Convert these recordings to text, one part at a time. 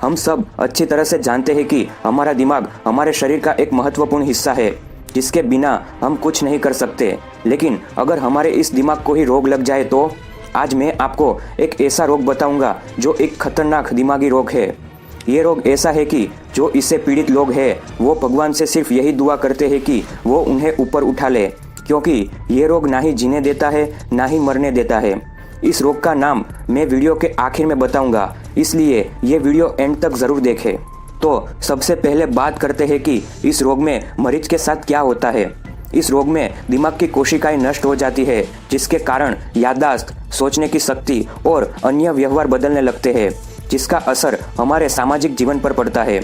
हम सब अच्छी तरह से जानते हैं कि हमारा दिमाग हमारे शरीर का एक महत्वपूर्ण हिस्सा है जिसके बिना हम कुछ नहीं कर सकते। लेकिन अगर हमारे इस दिमाग को ही रोग लग जाए तो आज मैं आपको एक ऐसा रोग बताऊंगा जो एक खतरनाक दिमागी रोग है। ये रोग ऐसा है कि जो इससे पीड़ित लोग हैं वो भगवान से सिर्फ यही दुआ करते हैं कि वो उन्हें ऊपर उठा ले, क्योंकि ये रोग ना ही जीने देता है ना ही मरने देता है। इस रोग का नाम मैं वीडियो के आखिर में बताऊंगा, इसलिए ये वीडियो एंड तक ज़रूर देखें। तो सबसे पहले बात करते हैं कि इस रोग में मरीज के साथ क्या होता है। इस रोग में दिमाग की कोशिकाएं नष्ट हो जाती है, जिसके कारण याददाश्त, सोचने की शक्ति और अन्य व्यवहार बदलने लगते हैं, जिसका असर हमारे सामाजिक जीवन पर पड़ता है।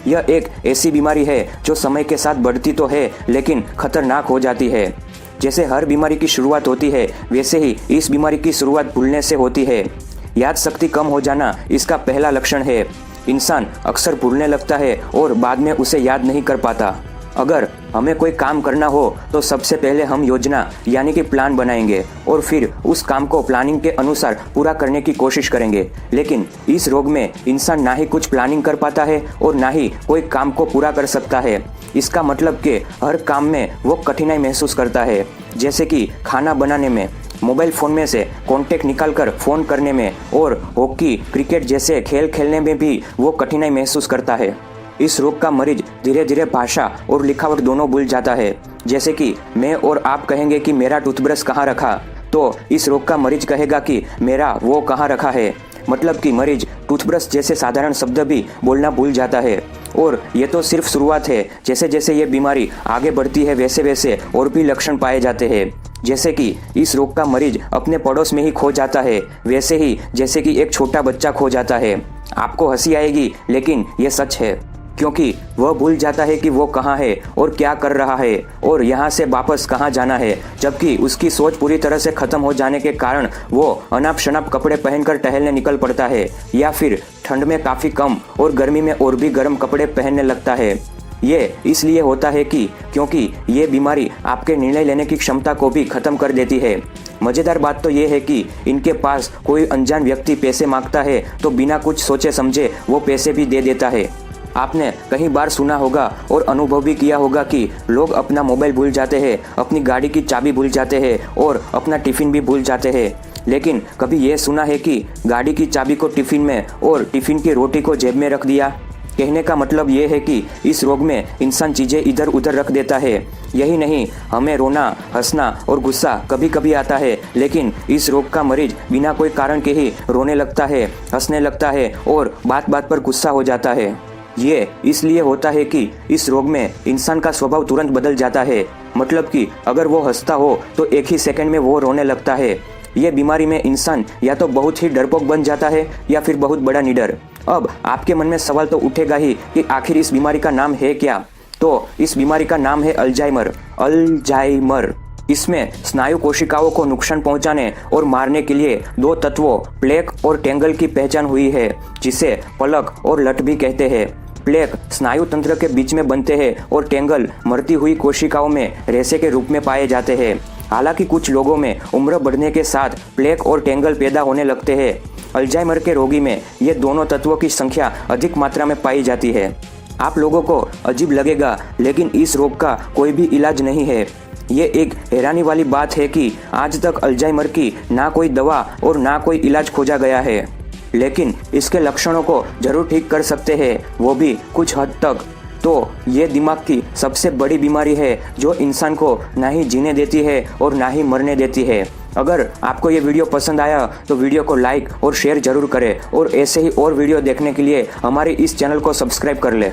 यह एक ऐसी बीमारी है जो समय के साथ बढ़ती तो है लेकिन खतरनाक हो जाती है। जैसे हर बीमारी की शुरुआत होती है, वैसे ही इस बीमारी की शुरुआत भूलने से होती है। याद शक्ति कम हो जाना इसका पहला लक्षण है। इंसान अक्सर भूलने लगता है और बाद में उसे याद नहीं कर पाता। अगर हमें कोई काम करना हो तो सबसे पहले हम योजना यानी कि प्लान बनाएंगे और फिर उस काम को प्लानिंग के अनुसार पूरा करने की कोशिश करेंगे। लेकिन इस रोग में इंसान ना ही कुछ प्लानिंग कर पाता है और ना ही कोई काम को पूरा कर सकता है। इसका मतलब कि हर काम में वो कठिनाई महसूस करता है, जैसे कि खाना बनाने में, मोबाइल फ़ोन में से कॉन्टैक्ट निकालकर फ़ोन करने में और हॉकी, क्रिकेट जैसे खेल खेलने में भी वो कठिनाई महसूस करता है। इस रोग का मरीज धीरे धीरे भाषा और लिखावट दोनों भूल जाता है। जैसे कि मैं और आप कहेंगे कि मेरा टूथब्रश कहाँ रखा, तो इस रोग का मरीज कहेगा कि मेरा वो कहाँ रखा है। मतलब कि मरीज टूथब्रश जैसे साधारण शब्द भी बोलना भूल जाता है। और ये तो सिर्फ शुरुआत है। जैसे जैसे ये बीमारी आगे बढ़ती है वैसे वैसे और भी लक्षण पाए जाते हैं। जैसे कि इस रोग का मरीज अपने पड़ोस में ही खो जाता है, वैसे ही जैसे कि एक छोटा बच्चा खो जाता है। आपको हंसी आएगी लेकिन ये सच है, क्योंकि वह भूल जाता है कि वो कहाँ है और क्या कर रहा है और यहाँ से वापस कहाँ जाना है। जबकि उसकी सोच पूरी तरह से खत्म हो जाने के कारण वो अनाप शनाप कपड़े पहनकर टहलने निकल पड़ता है, या फिर ठंड में काफ़ी कम और गर्मी में और भी गर्म कपड़े पहनने लगता है। ये इसलिए होता है क्योंकि ये बीमारी आपके निर्णय लेने की क्षमता को भी खत्म कर देती है। मज़ेदार बात तो ये है कि इनके पास कोई अनजान व्यक्ति पैसे मांगता है तो बिना कुछ सोचे समझे वो पैसे भी दे देता है। आपने कई बार सुना होगा और अनुभव भी किया होगा कि लोग अपना मोबाइल भूल जाते हैं, अपनी गाड़ी की चाबी भूल जाते हैं और अपना टिफ़िन भी भूल जाते हैं। लेकिन कभी ये सुना है कि गाड़ी की चाबी को टिफ़िन में और टिफ़िन की रोटी को जेब में रख दिया? कहने का मतलब ये है कि इस रोग में इंसान चीज़ें इधर उधर रख देता है। यही नहीं, हमें रोना, हंसना और गुस्सा कभी कभी आता है, लेकिन इस रोग का मरीज बिना कोई कारण के ही रोने लगता है, हंसने लगता है और बात बात पर गुस्सा हो जाता है। ये इसलिए होता है कि इस रोग में इंसान का स्वभाव तुरंत बदल जाता है। मतलब कि अगर वो हंसता हो तो एक ही सेकंड में वो रोने लगता है। ये बीमारी में इंसान या तो बहुत ही डरपोक बन जाता है या फिर बहुत बड़ा निडर। अब आपके मन में सवाल तो उठेगा ही कि आखिर इस बीमारी का नाम है क्या? तो इस बीमारी का नाम है अल्जाइमर। अल्जाइमर इसमें स्नायु कोशिकाओं को नुकसान पहुंचाने और मारने के लिए दो तत्वों प्लेक और टेंगल की पहचान हुई है, जिसे पलक और लट भी कहते हैं। प्लेक स्नायु तंत्र के बीच में बनते हैं और टेंगल मरती हुई कोशिकाओं में रेशे के रूप में पाए जाते हैं। हालांकि कुछ लोगों में उम्र बढ़ने के साथ प्लेक और टेंगल पैदा होने लगते हैं। अल्जाइमर के रोगी में ये दोनों तत्वों की संख्या अधिक मात्रा में पाई जाती है। आप लोगों को अजीब लगेगा, लेकिन इस रोग का कोई भी इलाज नहीं है। ये एक हैरानी वाली बात है कि आज तक अल्जाइमर की ना कोई दवा और ना कोई इलाज खोजा गया है। लेकिन इसके लक्षणों को जरूर ठीक कर सकते हैं, वो भी कुछ हद तक। तो ये दिमाग की सबसे बड़ी बीमारी है जो इंसान को ना ही जीने देती है और ना ही मरने देती है। अगर आपको ये वीडियो पसंद आया तो वीडियो को लाइक और शेयर जरूर करें और ऐसे ही और वीडियो देखने के लिए हमारे इस चैनल को सब्सक्राइब कर लें।